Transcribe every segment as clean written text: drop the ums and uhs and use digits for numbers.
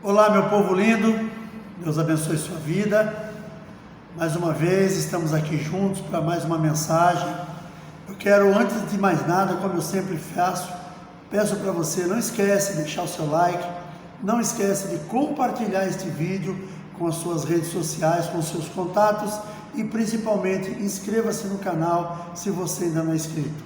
Olá, meu povo lindo, Deus abençoe sua vida. Mais uma vez estamos aqui juntos para mais uma mensagem. Eu quero, antes de mais nada, como eu sempre faço, peço para você, não esquece de deixar o seu like, não esquece de compartilhar este vídeo com as suas redes sociais, com os seus contatos e principalmente inscreva-se no canal se você ainda não é inscrito.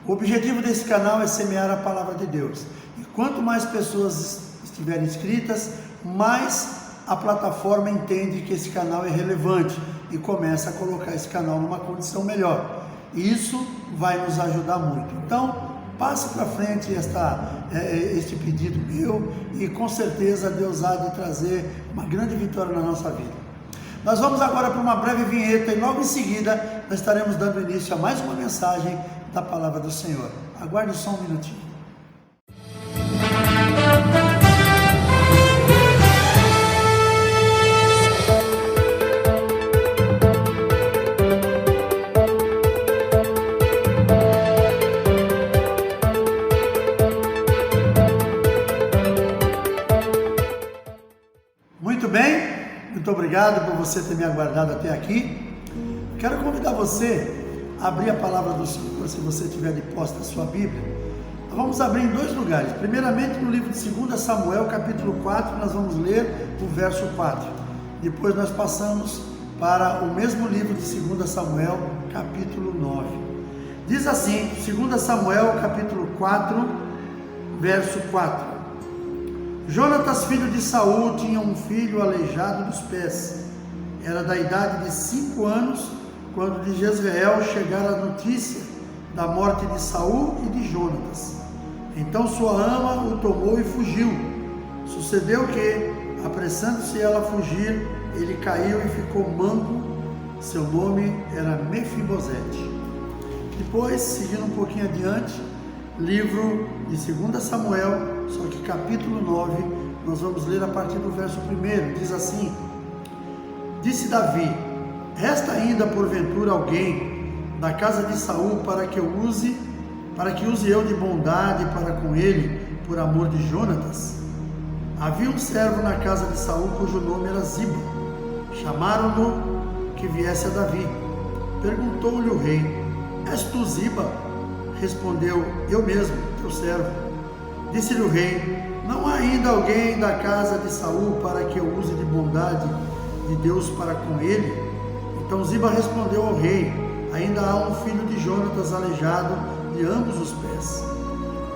O objetivo desse canal é semear a palavra de Deus. E quanto mais pessoas estiverem inscritas, mais a plataforma entende que esse canal é relevante e começa a colocar esse canal numa condição melhor. E isso vai nos ajudar muito. Então, passe para frente este pedido meu e com certeza Deus há de trazer uma grande vitória na nossa vida. Nós vamos agora para uma breve vinheta e logo em seguida nós estaremos dando início a mais uma mensagem da palavra do Senhor. Aguarde só um minutinho. Muito bem, muito obrigado por você ter me aguardado até aqui. Quero convidar você a abrir a palavra do Senhor, se você tiver de posse da sua Bíblia. Nós vamos abrir em dois lugares. Primeiramente no livro de 2 Samuel, capítulo 4, nós vamos ler o verso 4. Depois nós passamos para o mesmo livro de 2 Samuel, capítulo 9. Diz assim, 2 Samuel, capítulo 4, verso 4. Jonatas, filho de Saul, tinha um filho aleijado dos pés. Era da idade de 5 anos, quando de Jezreel chegara a notícia da morte de Saul e de Jonatas. Então sua ama o tomou e fugiu. Sucedeu que, apressando-se ela a fugir, ele caiu e ficou manco. Seu nome era Mefibosete. Depois, seguindo um pouquinho adiante, livro de 2 Samuel, só que capítulo 9, nós vamos ler a partir do verso 1, diz assim: Disse Davi: resta ainda porventura alguém da casa de Saul para que use eu de bondade para com ele, por amor de Jonatas? Havia um servo na casa de Saul cujo nome era Ziba. Chamaram-no que viesse a Davi. Perguntou-lhe o rei: és tu Ziba? Respondeu: eu mesmo, teu servo. Disse-lhe o rei: não há ainda alguém da casa de Saul para que eu use de bondade de Deus para com ele? Então Ziba respondeu ao rei: ainda há um filho de Jonatas aleijado de ambos os pés.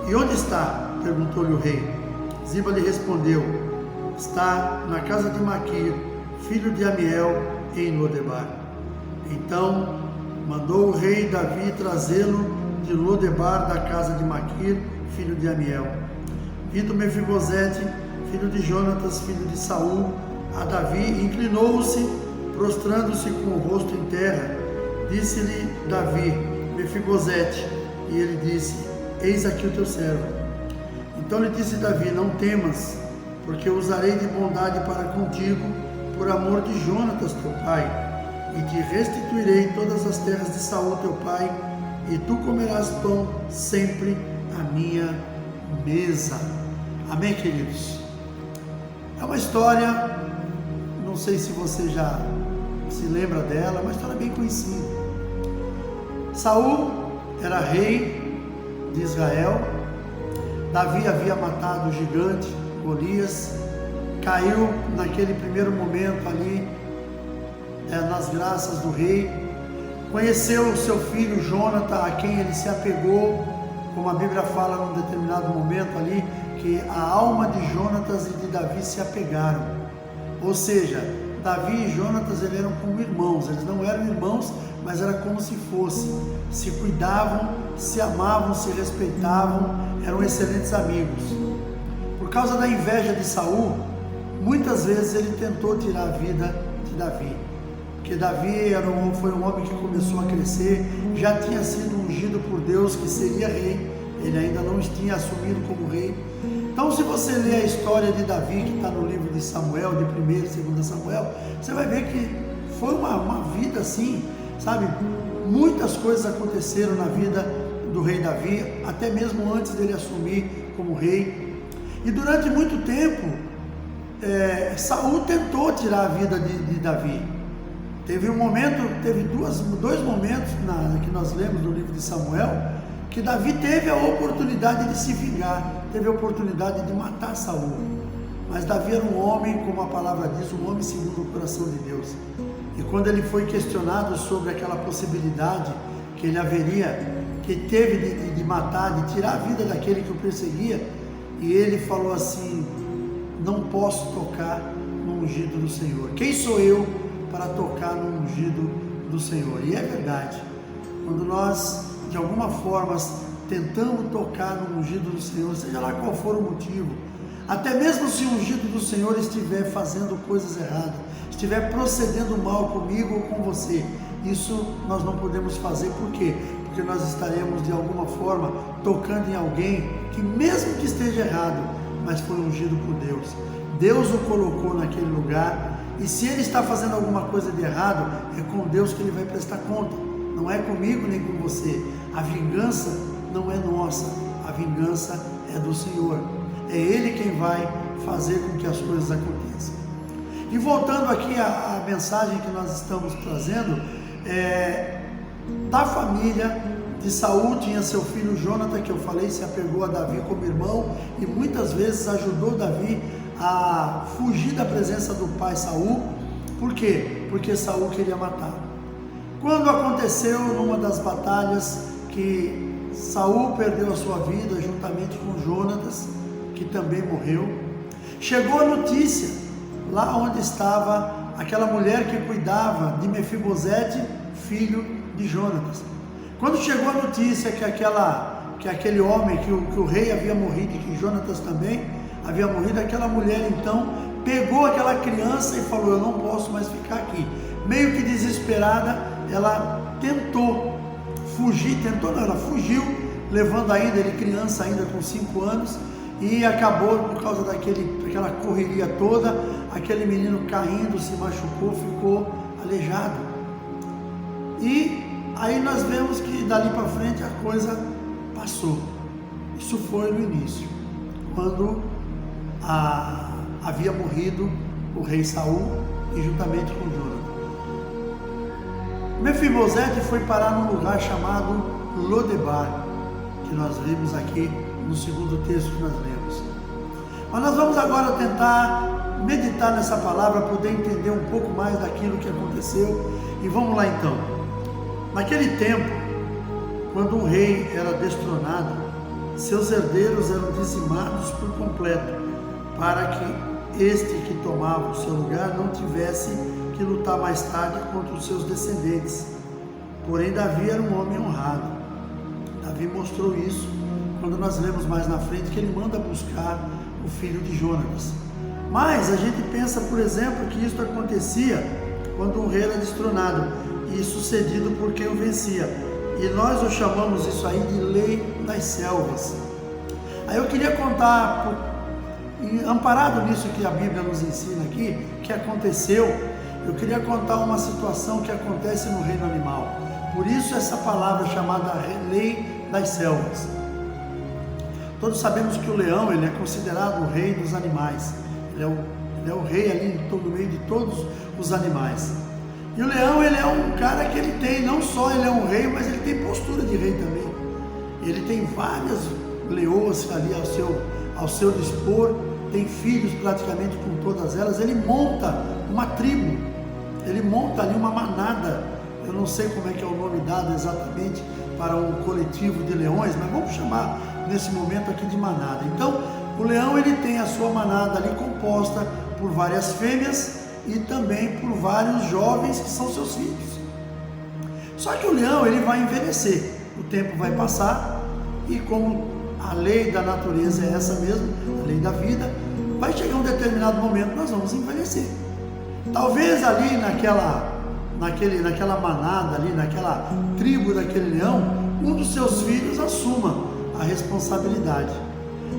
E onde está? Perguntou-lhe o rei. Ziba lhe respondeu: está na casa de Maquir, filho de Amiel, em Lodebar. Então mandou o rei Davi trazê-lo de Lodebar, da casa de Maquir, filho de Amiel. Vindo Mefibosete, filho de Jonatas, filho de Saul, a Davi, inclinou-se, prostrando-se com o rosto em terra. Disse-lhe Davi: Mefibosete. E ele disse: eis aqui o teu servo. Então lhe disse Davi: não temas, porque eu usarei de bondade para contigo, por amor de Jonatas teu pai, e te restituirei todas as terras de Saul teu pai, e tu comerás pão sempre à minha mesa. Amém, queridos? É uma história, não sei se você já se lembra dela, é uma história bem conhecida. Saul era rei de Israel. Davi havia matado o gigante Golias, caiu naquele primeiro momento ali nas graças do rei. Conheceu o seu filho Jonatas, a quem ele se apegou, como a Bíblia fala num determinado momento ali, que a alma de Jonatas e de Davi se apegaram. Ou seja, Davi e Jonatas eles eram como irmãos, eles não eram irmãos, mas era como se fossem, se cuidavam, se amavam, se respeitavam, eram excelentes amigos. Por causa da inveja de Saul, muitas vezes ele tentou tirar a vida de Davi. Porque Davi foi um homem que começou a crescer, já tinha sido ungido por Deus que seria rei, ele ainda não tinha assumido como rei. Então, se você ler a história de Davi, que está no livro de Samuel, de 1 e 2 Samuel, você vai ver que foi uma vida assim, sabe? Muitas coisas aconteceram na vida do rei Davi, até mesmo antes dele assumir como rei. E durante muito tempo, Saul tentou tirar a vida de Davi. Teve dois momentos que nós lemos no livro de Samuel, que Davi teve a oportunidade de se vingar, teve a oportunidade de matar Saul. Mas Davi era um homem, como a palavra diz, um homem segundo o coração de Deus. E quando ele foi questionado sobre aquela possibilidade que ele teve de matar, de tirar a vida daquele que o perseguia, e ele falou assim: não posso tocar no ungido do Senhor. Quem sou eu para tocar no ungido do Senhor? E é verdade, quando nós de alguma forma tentamos tocar no ungido do Senhor, seja lá qual for o motivo, até mesmo se o ungido do Senhor estiver fazendo coisas erradas, estiver procedendo mal comigo ou com você, isso nós não podemos fazer. Por quê? Porque nós estaremos de alguma forma tocando em alguém que, mesmo que esteja errado, mas foi ungido por Deus. Deus o colocou naquele lugar, e se ele está fazendo alguma coisa de errado, é com Deus que ele vai prestar conta, não é comigo nem com você. A vingança não é nossa, a vingança é do Senhor. É Ele quem vai fazer com que as coisas aconteçam. E voltando aqui à mensagem que nós estamos trazendo, da família de Saul tinha seu filho Jonathan, que eu falei, se apegou a Davi como irmão e muitas vezes ajudou Davi a fugir da presença do pai Saul. Por quê? Porque Saul queria matá-lo. Quando aconteceu numa das batalhas que Saul perdeu a sua vida juntamente com Jonatas, que também morreu, chegou a notícia lá onde estava aquela mulher que cuidava de Mefibosete, filho de Jonatas. Quando chegou a notícia que aquele homem, que o rei havia morrido e que Jonatas também havia morrido, aquela mulher então pegou aquela criança e falou: eu não posso mais ficar aqui. Meio que desesperada, ela tentou fugir, ela fugiu, levando ainda ele criança, ainda com 5 anos, e acabou, por causa daquela correria toda, aquele menino caindo, se machucou, ficou aleijado. E aí nós vemos que dali para frente a coisa passou. Isso foi no início, quando havia morrido o rei Saul e juntamente com Jonathan. Mefibosete foi parar num lugar chamado Lodebar, que nós vimos aqui no segundo texto que nós lemos. Mas nós vamos agora tentar meditar nessa palavra, poder entender um pouco mais daquilo que aconteceu. E vamos lá então. Naquele tempo, quando um rei era destronado, seus herdeiros eram dizimados por completo, para que este que tomava o seu lugar não tivesse que lutar mais tarde contra os seus descendentes. Porém, Davi era um homem honrado. Davi mostrou isso quando nós lemos mais na frente que ele manda buscar o filho de Jonatas. Mas a gente pensa, por exemplo, que isso acontecia quando um rei era destronado e sucedido por quem o vencia. E nós o chamamos isso aí de lei das selvas. Aí eu queria contar, amparado nisso que a Bíblia nos ensina aqui, que aconteceu, eu queria contar uma situação que acontece no reino animal. Por isso essa palavra chamada lei das selvas. Todos sabemos que o leão, ele é considerado o rei dos animais. Ele é o rei ali no meio de todos os animais. E o leão, ele é um cara que ele tem, não só ele é um rei, mas ele tem postura de rei também. Ele tem várias leoas ali ao seu dispor, tem filhos praticamente com todas elas. Ele monta uma tribo, ele monta ali uma manada. Eu não sei como é que é o nome dado exatamente para um coletivo de leões, mas vamos chamar nesse momento aqui de manada. Então, o leão, ele tem a sua manada ali composta por várias fêmeas e também por vários jovens que são seus filhos. Só que o leão, ele vai envelhecer, o tempo vai passar, e como a lei da natureza é essa mesmo, a lei da vida, vai chegar um determinado momento, nós vamos envelhecer. Talvez ali naquela manada ali, naquela tribo daquele leão, um dos seus filhos assuma a responsabilidade.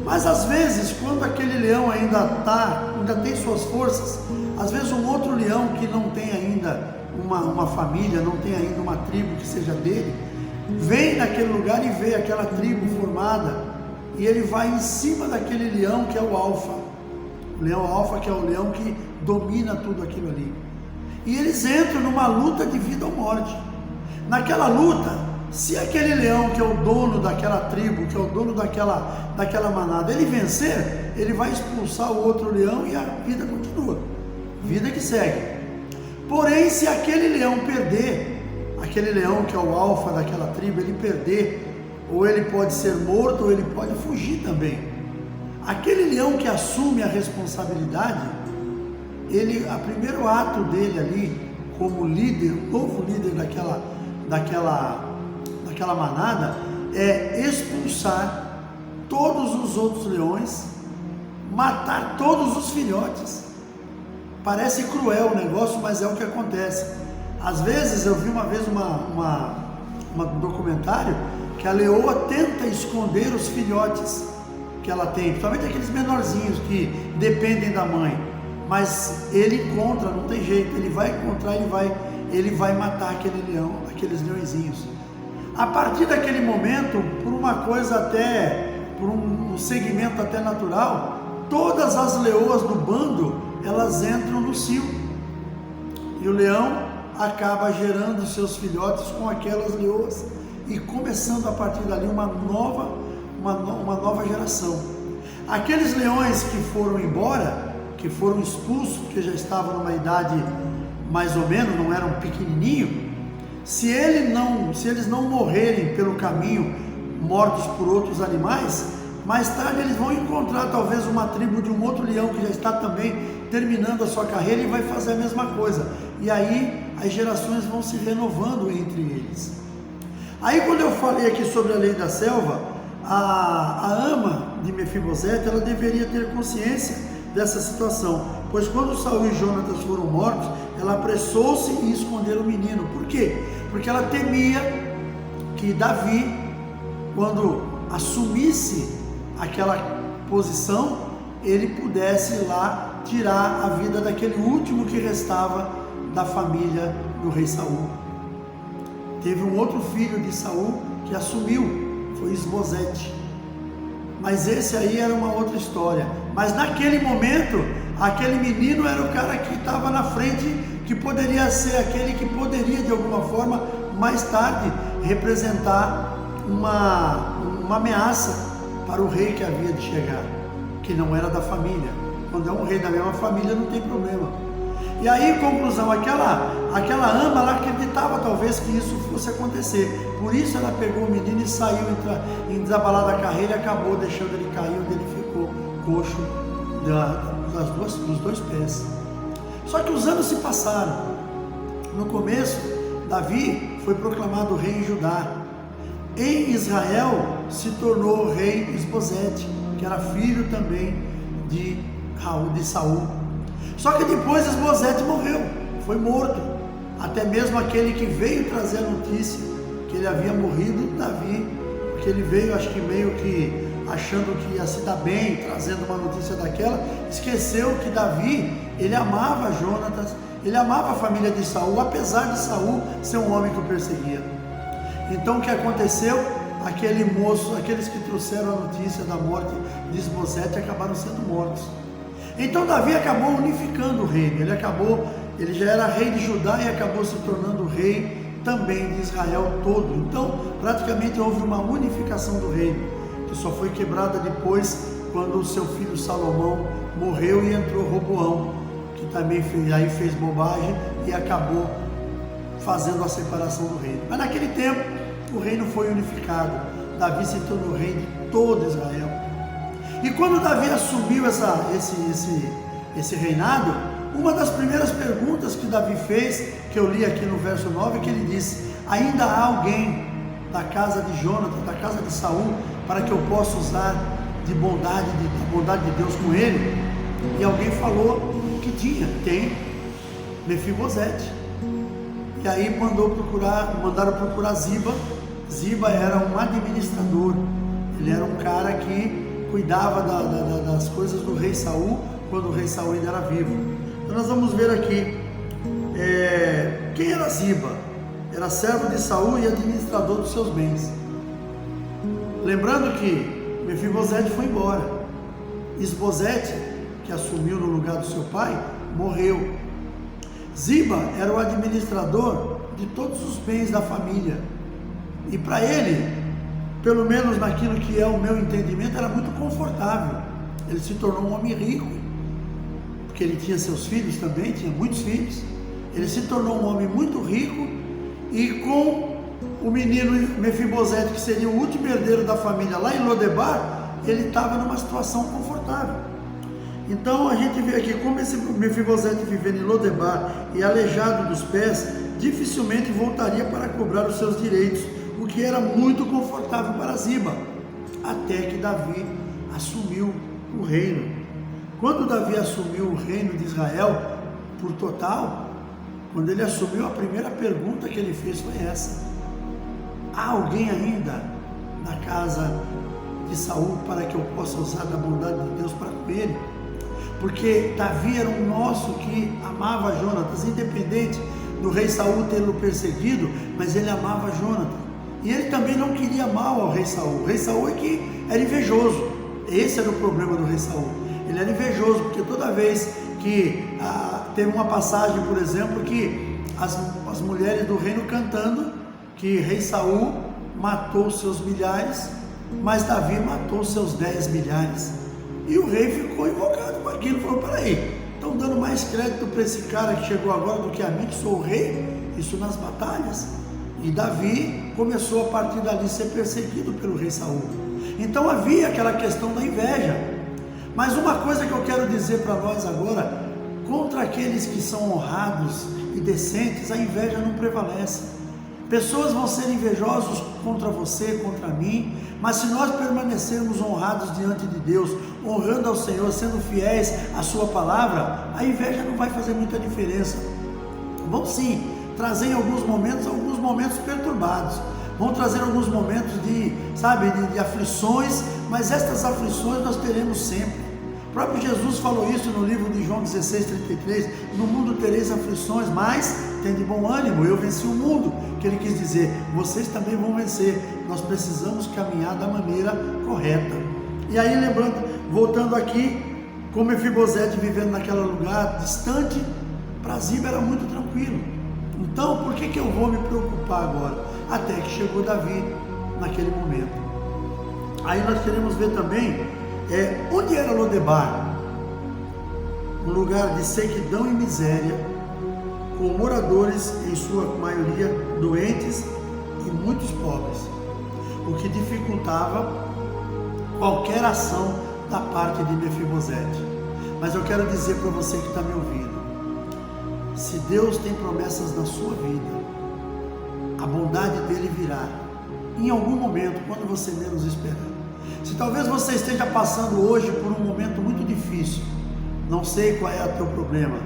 Mas às vezes, quando aquele leão ainda tem suas forças, às vezes um outro leão que não tem ainda uma família, não tem ainda uma tribo que seja dele, vem naquele lugar e vê aquela tribo formada, e ele vai em cima daquele leão que é o alfa. O leão alfa, que é o leão que domina tudo aquilo ali. E eles entram numa luta de vida ou morte. Naquela luta, se aquele leão que é o dono daquela tribo, que é o dono daquela manada, ele vencer, ele vai expulsar o outro leão e a vida continua. Vida que segue. Porém, se aquele leão perder, aquele leão que é o alfa daquela tribo, ele perder, ou ele pode ser morto, ou ele pode fugir também. Aquele leão que assume a responsabilidade, o primeiro ato dele ali, como líder, o novo líder daquela manada, é expulsar todos os outros leões, matar todos os filhotes. Parece cruel o negócio, mas é o que acontece. Às vezes, eu vi uma vez um documentário que a leoa tenta esconder os filhotes que ela tem, principalmente aqueles menorzinhos que dependem da mãe, mas ele encontra, não tem jeito, ele vai encontrar, ele vai matar aquele leão, aqueles leõezinhos. A partir daquele momento, por um segmento até natural, todas as leoas do bando, elas entram no cio, e o leão acaba gerando seus filhotes com aquelas leoas, e começando a partir dali uma nova geração. Aqueles leões que foram embora, que foram expulsos, que já estavam numa idade mais ou menos, não eram pequenininhos, se eles não morrerem pelo caminho, mortos por outros animais, mais tarde eles vão encontrar talvez uma tribo de um outro leão que já está também terminando a sua carreira e vai fazer a mesma coisa. E aí as gerações vão se renovando entre eles. Aí quando eu falei aqui sobre a lei da selva, a ama de Mefibosete, ela deveria ter consciência dessa situação, pois quando Saul e Jonatas foram mortos, ela apressou-se em esconder o menino. Por quê? Porque ela temia que Davi, quando assumisse aquela posição, ele pudesse ir lá tirar a vida daquele último que restava da família do rei Saul. Teve um outro filho de Saul que assumiu, foi Isbosete. Mas esse aí era uma outra história. Mas naquele momento, aquele menino era o cara que estava na frente, que poderia ser aquele que poderia de alguma forma, mais tarde, representar uma ameaça para o rei que havia de chegar, que não era da família. Quando é um rei da mesma família, não tem problema. E aí, conclusão, aquela ama, ela acreditava talvez que isso fosse acontecer. Por isso ela pegou o menino e saiu em desabalar da carreira e acabou deixando ele cair, onde ele ficou coxo dos dois pés. Só que os anos se passaram. No começo, Davi foi proclamado rei em Judá. Em Israel se tornou rei Isbosete, que era filho também de Saul. Só que depois Isbosete morreu, foi morto. Até mesmo aquele que veio trazer a notícia que ele havia morrido, Davi, porque ele veio, acho que meio que achando que ia se dar bem, trazendo uma notícia daquela, esqueceu que Davi, ele amava Jonatas, ele amava a família de Saul, apesar de Saul ser um homem que o perseguia. Então o que aconteceu? Aqueles que trouxeram a notícia da morte de Isbosete acabaram sendo mortos. Então Davi acabou unificando o reino, ele já era rei de Judá e acabou se tornando rei também de Israel todo. Então praticamente houve uma unificação do reino, que só foi quebrada depois, quando o seu filho Salomão morreu e entrou Roboão, que também fez bobagem e acabou fazendo a separação do reino. Mas naquele tempo o reino foi unificado, Davi se tornou rei de todo Israel. E quando Davi assumiu esse reinado, uma das primeiras perguntas que Davi fez, que eu li aqui no verso 9, que ele disse: ainda há alguém da casa de Jonatas, da casa de Saul, para que eu possa usar da bondade de Deus com ele? E alguém falou que tem Mefibosete. E aí mandaram procurar Ziba. Ziba era um administrador, ele era um cara que cuidava das coisas do rei Saul, quando o rei Saul ainda era vivo. Então nós vamos ver aqui, quem era Ziba? Era servo de Saul e administrador dos seus bens. Lembrando que Mefibosete foi embora. Isbosete, que assumiu no lugar do seu pai, morreu. Ziba era o administrador de todos os bens da família. E para ele, pelo menos naquilo que é o meu entendimento, era muito confortável. Ele se tornou um homem rico, porque ele tinha seus filhos também, tinha muitos filhos. Ele se tornou um homem muito rico, e com o menino Mefibosete, que seria o último herdeiro da família lá em Lodebar, ele estava numa situação confortável. Então a gente vê aqui como esse Mefibosete, vivendo em Lodebar e aleijado dos pés, dificilmente voltaria para cobrar os seus direitos, o que era muito confortável para Ziba, até que Davi assumiu o reino. Quando Davi assumiu o reino de Israel por total, quando ele assumiu, a primeira pergunta que ele fez foi essa: há alguém ainda na casa de Saul para que eu possa usar da bondade de Deus para com ele? Porque Davi era um moço que amava Jonatas, independente do rei Saul tê-lo perseguido, mas ele amava Jonatas. E ele também não queria mal ao rei Saul. O rei Saul é que era invejoso. Esse era o problema do rei Saul. Ele era invejoso, porque toda vez que teve uma passagem, por exemplo, que as mulheres do reino cantando que rei Saul matou seus milhares, mas Davi matou seus 10 milhares. E o rei ficou invocado com aquilo, falou: peraí, estão dando mais crédito para esse cara que chegou agora do que a mim, que sou o rei? Isso nas batalhas. E Davi começou a partir dali a ser perseguido pelo rei Saul. Então havia aquela questão da inveja. Mas uma coisa que eu quero dizer para nós agora: contra aqueles que são honrados e decentes, a inveja não prevalece. Pessoas vão ser invejosos contra você, contra mim, mas se nós permanecermos honrados diante de Deus, honrando ao Senhor, sendo fiéis à sua palavra, a inveja não vai fazer muita diferença. Vão sim trazer em alguns momentos perturbados, vão trazer alguns momentos de aflições, mas estas aflições nós teremos sempre. O próprio Jesus falou isso no livro de João 16:33, no mundo tereis aflições, mas tende bom ânimo, eu venci o mundo. Que ele quis dizer, vocês também vão vencer. Nós precisamos caminhar da maneira correta. E aí, voltando aqui, com Mefibosete vivendo naquele lugar distante, para Ziba era muito tranquilo. Então, por que eu vou me preocupar agora? Até que chegou Davi naquele momento. Aí nós queremos ver também onde era Lodebar, um lugar de sequidão e miséria, com moradores, em sua maioria doentes e muitos pobres, o que dificultava qualquer ação da parte de Mefibosete. Mas eu quero dizer para você que está me ouvindo, se Deus tem promessas na sua vida, a bondade dele virá em algum momento, quando você menos esperar. Se talvez você esteja passando hoje por um momento muito difícil, não sei qual é o teu problema,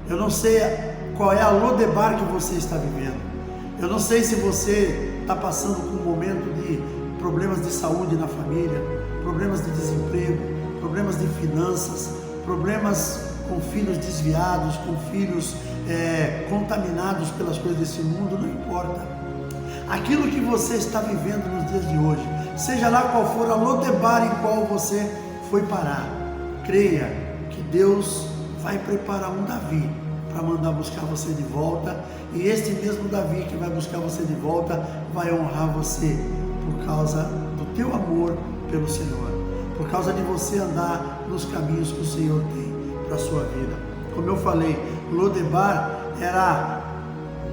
eu não sei qual é a Lodebar que você está vivendo, eu não sei se você está passando por um momento de problemas de saúde na família, problemas de desemprego, problemas de finanças, problemas com filhos desviados, com filhos contaminados pelas coisas desse mundo, não importa. Aquilo que você está vivendo nos dias de hoje, seja lá qual for a Lodebar em qual você foi parar, creia que Deus vai preparar um Davi para mandar buscar você de volta, e este mesmo Davi que vai buscar você de volta vai honrar você por causa do teu amor pelo Senhor, por causa de você andar nos caminhos que o Senhor tem para a sua vida. Como eu falei, Lodebar era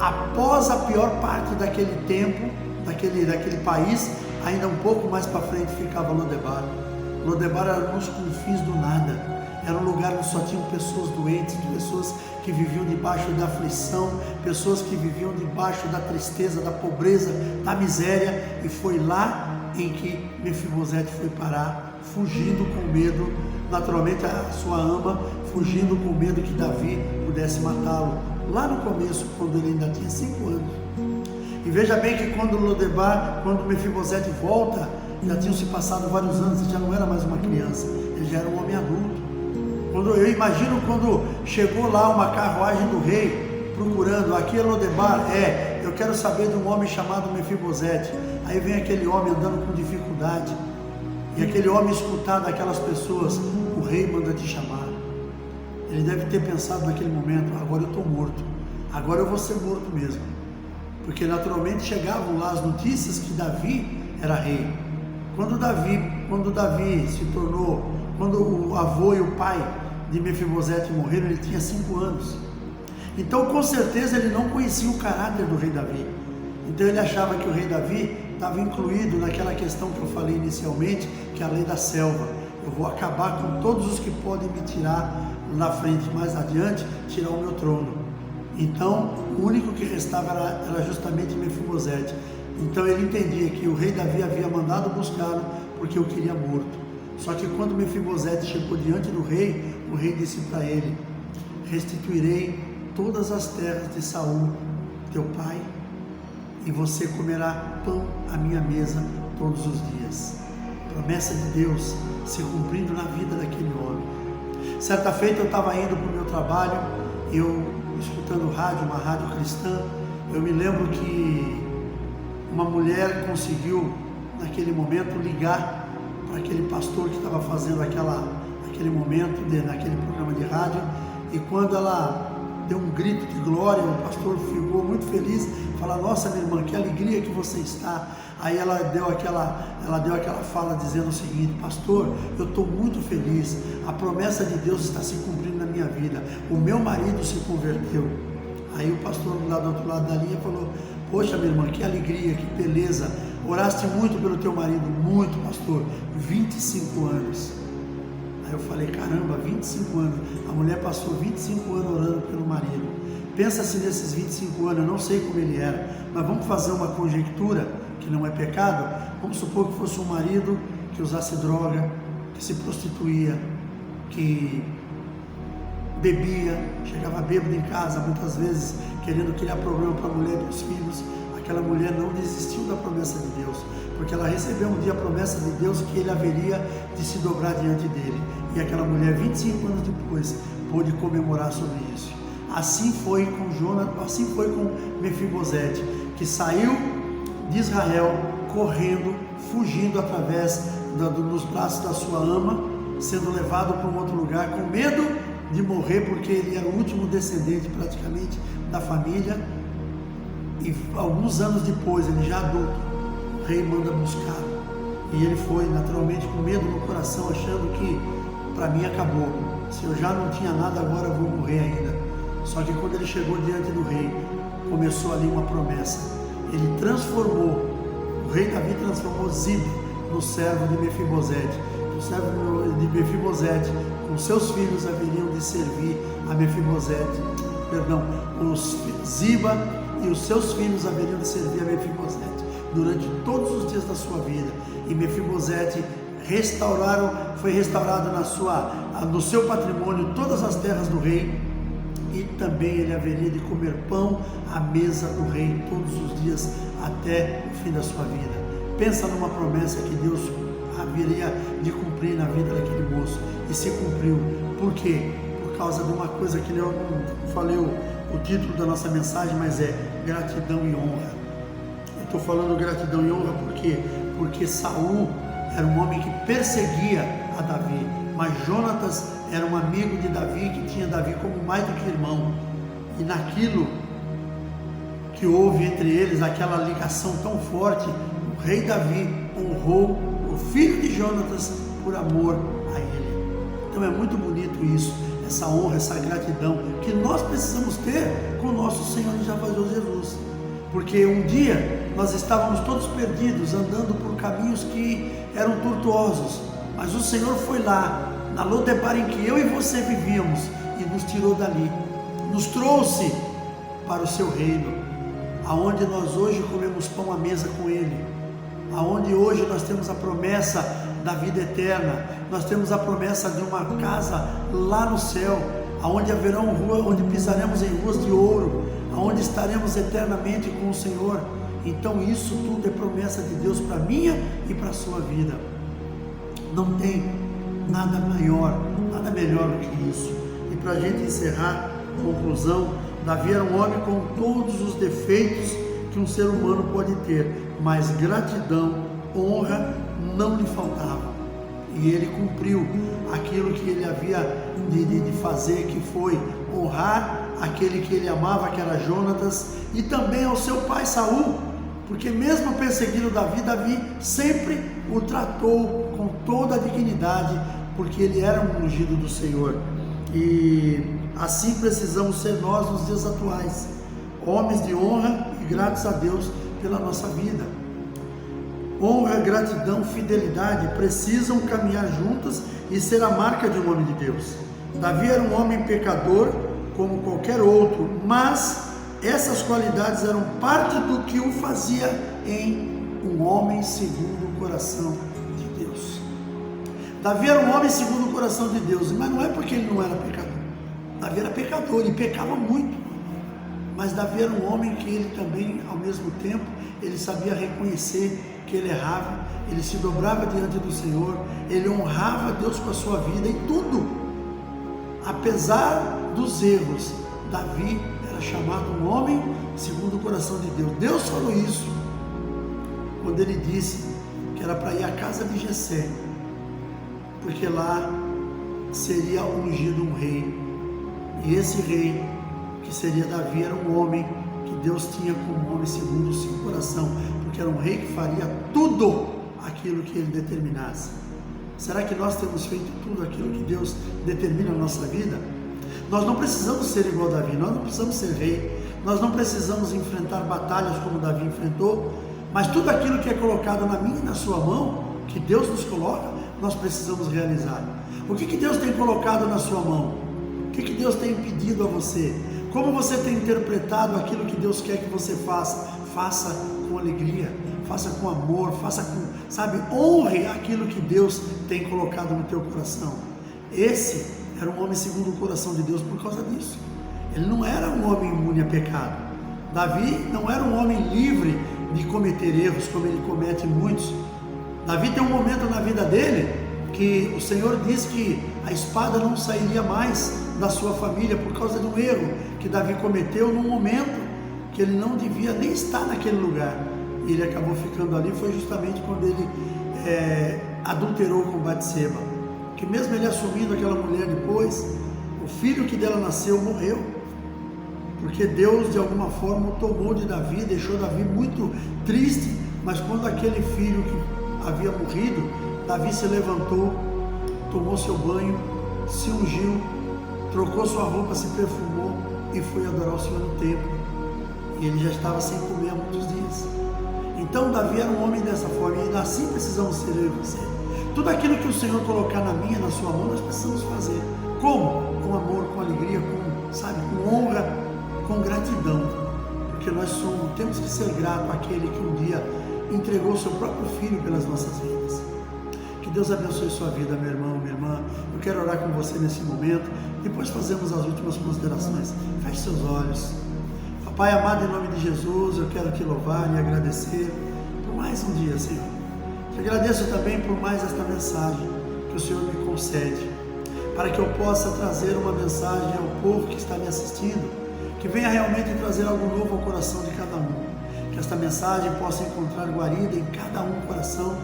após a pior parte daquele tempo, daquele país, ainda um pouco mais para frente ficava Lodebar. Lodebar era nos confins do nada, era um lugar onde só tinham pessoas doentes, pessoas que viviam debaixo da aflição, pessoas que viviam debaixo da tristeza, da pobreza, da miséria, e foi lá em que Mefibosete foi parar, fugindo com medo, naturalmente a sua ama, fugindo com medo que Davi pudesse matá-lo, lá no começo, quando ele ainda tinha 5 anos. E veja bem que quando Mefibosete volta, já tinham se passado vários anos, ele já não era mais uma criança, ele já era um homem adulto. Eu imagino quando chegou lá uma carruagem do rei, procurando, aqui é Lodebar, eu quero saber de um homem chamado Mefibosete. Aí vem aquele homem andando com dificuldade, e aquele homem escutar daquelas pessoas, o rei manda te chamar. ele deve ter pensado naquele momento: agora eu estou morto, agora eu vou ser morto mesmo. Porque naturalmente chegavam lá as notícias que Davi era rei. Quando Davi se tornou, quando o avô e o pai de Mefibosete morreram, ele tinha 5 anos. Então com certeza ele não conhecia o caráter do rei Davi. Então ele achava que o rei Davi estava incluído naquela questão que eu falei inicialmente, que é a lei da selva. Eu vou acabar com todos os que podem me tirar na frente, mais adiante, tirar o meu trono. Então o único que restava era justamente Mefibosete. Então ele entendia que o rei Davi havia mandado buscá-lo porque o queria morto. Só que quando Mefibosete chegou diante do rei, o rei disse para ele: restituirei todas as terras de Saul, teu pai, e você comerá pão à minha mesa todos os dias. Promessa de Deus se cumprindo na vida daquele homem. Certa feita eu estava indo para o meu trabalho, eu escutando rádio, uma rádio cristã. Eu me lembro que uma mulher conseguiu naquele momento ligar para aquele pastor que estava fazendo aquele momento naquele programa de rádio, e quando ela deu um grito de glória, o pastor ficou muito feliz, falou: nossa, minha irmã, que alegria que você está. Aí ela deu aquela fala dizendo o seguinte: pastor, eu estou muito feliz, a promessa de Deus está se cumprindo na minha vida, o meu marido se converteu. Aí o pastor lá do outro lado da linha falou: poxa, minha irmã, que alegria, que beleza, oraste muito pelo teu marido? Muito, pastor, 25 anos. Aí eu falei: caramba, 25 anos, a mulher passou 25 anos orando pelo marido. Pensa-se nesses 25 anos, eu não sei como ele era, mas vamos fazer uma conjectura, que não é pecado. Vamos supor que fosse um marido que usasse droga, que se prostituía, que bebia, chegava bêbado em casa, muitas vezes querendo criar problema para a mulher e para os filhos. Aquela mulher não desistiu da promessa de Deus, porque ela recebeu um dia a promessa de Deus que ele haveria de se dobrar diante dele. E aquela mulher, 25 anos depois, pôde comemorar sobre isso. Assim foi com assim foi com Mefibosete, que saiu de Israel correndo, fugindo através dos braços da sua ama, sendo levado para um outro lugar com medo de morrer, porque ele era o último descendente praticamente da família. E alguns anos depois, ele já adulto, o rei manda buscá-lo, e ele foi naturalmente com medo no coração, achando que para mim acabou, se eu já não tinha nada, agora eu vou morrer ainda. Só que quando ele chegou diante do rei, começou ali uma promessa. Ele transformou, o rei Davi transformou Ziba no servo de Mefibosete. O servo de Mefibosete, com seus filhos, haveriam de servir a Mefibosete. Ziba e os seus filhos haveriam de servir a Mefibosete durante todos os dias da sua vida. E Mefibosete foi restaurado no seu patrimônio todas as terras do rei, e também ele haveria de comer pão à mesa do rei todos os dias até o fim da sua vida. Pensa numa promessa que Deus haveria de cumprir na vida daquele moço, e se cumpriu. Por quê? Por causa de uma coisa que eu não falei o título da nossa mensagem, mas é gratidão e honra. Eu estou falando gratidão e honra porque Saul era um homem que perseguia a Davi, mas Jonatas era um amigo de Davi, que tinha Davi como mais do que irmão. E naquilo que houve entre eles, aquela ligação tão forte, o rei Davi honrou o filho de Jonatas por amor a ele. Então é muito bonito isso, essa honra, essa gratidão que nós precisamos ter com o nosso Senhor e Salvador Jesus. Porque um dia nós estávamos todos perdidos, andando por caminhos que eram tortuosos, mas o Senhor foi lá, na Lodebar em que eu e você vivíamos, e nos tirou dali, nos trouxe para o seu reino, aonde nós hoje comemos pão à mesa com Ele, aonde hoje nós temos a promessa da vida eterna, nós temos a promessa de uma casa lá no céu, aonde haverão ruas, onde pisaremos em ruas de ouro, aonde estaremos eternamente com o Senhor. Então isso tudo é promessa de Deus para a minha e para a sua vida. Não tem nada maior, nada melhor do que isso. E para a gente encerrar, conclusão, Davi era um homem com todos os defeitos que um ser humano pode ter, mas gratidão, honra não lhe faltava. e ele cumpriu aquilo que ele havia de fazer, que foi honrar aquele que ele amava, que era Jonatas, e também ao seu pai Saul, porque mesmo perseguindo Davi, Davi sempre o tratou com toda a dignidade, porque ele era um ungido do Senhor. E assim precisamos ser nós nos dias atuais, homens de honra e gratos a Deus pela nossa vida. Honra, gratidão, fidelidade precisam caminhar juntas e ser a marca de um homem de Deus. Davi era um homem pecador como qualquer outro, mas essas qualidades eram parte do que o fazia em um homem segundo o coração de Deus. Davi era um homem segundo o coração de Deus, mas não é porque ele não era pecador. Davi era pecador e pecava muito, mas Davi era um homem que ele também, ao mesmo tempo, ele sabia reconhecer que ele errava, ele se dobrava diante do Senhor, ele honrava Deus com a sua vida em tudo. Apesar dos erros, Davi era chamado um homem segundo o coração de Deus. Deus falou isso quando ele disse que era para ir à casa de Jessé, porque lá seria ungido um rei, e esse rei, que seria Davi, era um homem que Deus tinha como homem segundo o seu coração, porque era um rei que faria tudo aquilo que ele determinasse. Será que nós temos feito tudo aquilo que Deus determina na nossa vida? Nós não precisamos ser igual a Davi, nós não precisamos ser rei, nós não precisamos enfrentar batalhas como Davi enfrentou, mas tudo aquilo que é colocado na minha e na sua mão, que Deus nos coloca, nós precisamos realizar. O que Deus tem colocado na sua mão? O que Deus tem pedido a você? Como você tem interpretado aquilo que Deus quer que você faça? Faça com alegria, faça com amor, faça com, honre aquilo que Deus tem colocado no teu coração. Esse era um homem segundo o coração de Deus por causa disso. Ele não era um homem imune a pecado. Davi não era um homem livre de cometer erros, como ele comete muitos. Davi tem um momento na vida dele que o Senhor diz que a espada não sairia mais da sua família por causa de um erro que Davi cometeu num momento que ele não devia nem estar naquele lugar. E ele acabou ficando ali, foi justamente quando ele adulterou com Batseba. Que mesmo ele assumindo aquela mulher depois, o filho que dela nasceu morreu, porque Deus de alguma forma o tomou de Davi, deixou Davi muito triste. Mas quando aquele filho que havia morrido, Davi se levantou, tomou seu banho, se ungiu, trocou sua roupa, se perfumou e foi adorar o Senhor no templo. E ele já estava sem comer há muitos dias. Então Davi era um homem dessa forma, e assim precisamos ser eu e você. Tudo aquilo que o Senhor colocar na minha, na sua mão, nós precisamos fazer. Como? Com amor, com alegria, com honra, com gratidão. Porque nós temos que ser gratos àquele que um dia entregou seu próprio filho pelas nossas vidas. Que Deus abençoe sua vida, meu irmão, minha irmã. Eu quero orar com você nesse momento. Depois fazemos as últimas considerações. Feche seus olhos. Pai amado, em nome de Jesus, eu quero te louvar e agradecer por mais um dia, Senhor. Te agradeço também por mais esta mensagem que o Senhor me concede, para que eu possa trazer uma mensagem ao povo que está me assistindo, que venha realmente trazer algo novo ao coração de cada um. Que esta mensagem possa encontrar guarida em cada um coração,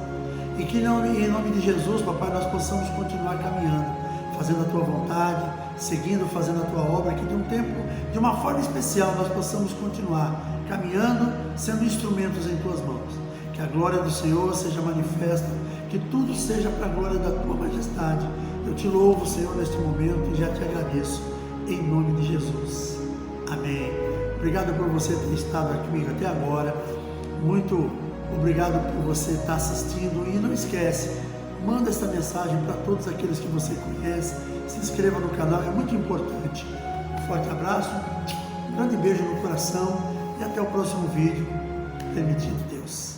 e que em nome de Jesus, papai, nós possamos continuar caminhando, fazendo a tua vontade, seguindo, fazendo a tua obra, que de um tempo, de uma forma especial, nós possamos continuar caminhando, sendo instrumentos em tuas mãos. Que a glória do Senhor seja manifesta, que tudo seja para a glória da tua majestade. Eu te louvo, Senhor, neste momento, e já te agradeço, em nome de Jesus. Amém. Obrigado por você ter estado aqui comigo até agora. Muito obrigado por você estar assistindo. E não esquece, manda esta mensagem para todos aqueles que você conhece. Se inscreva no canal, é muito importante. Um forte abraço, um grande beijo no coração e até o próximo vídeo, permitindo Deus.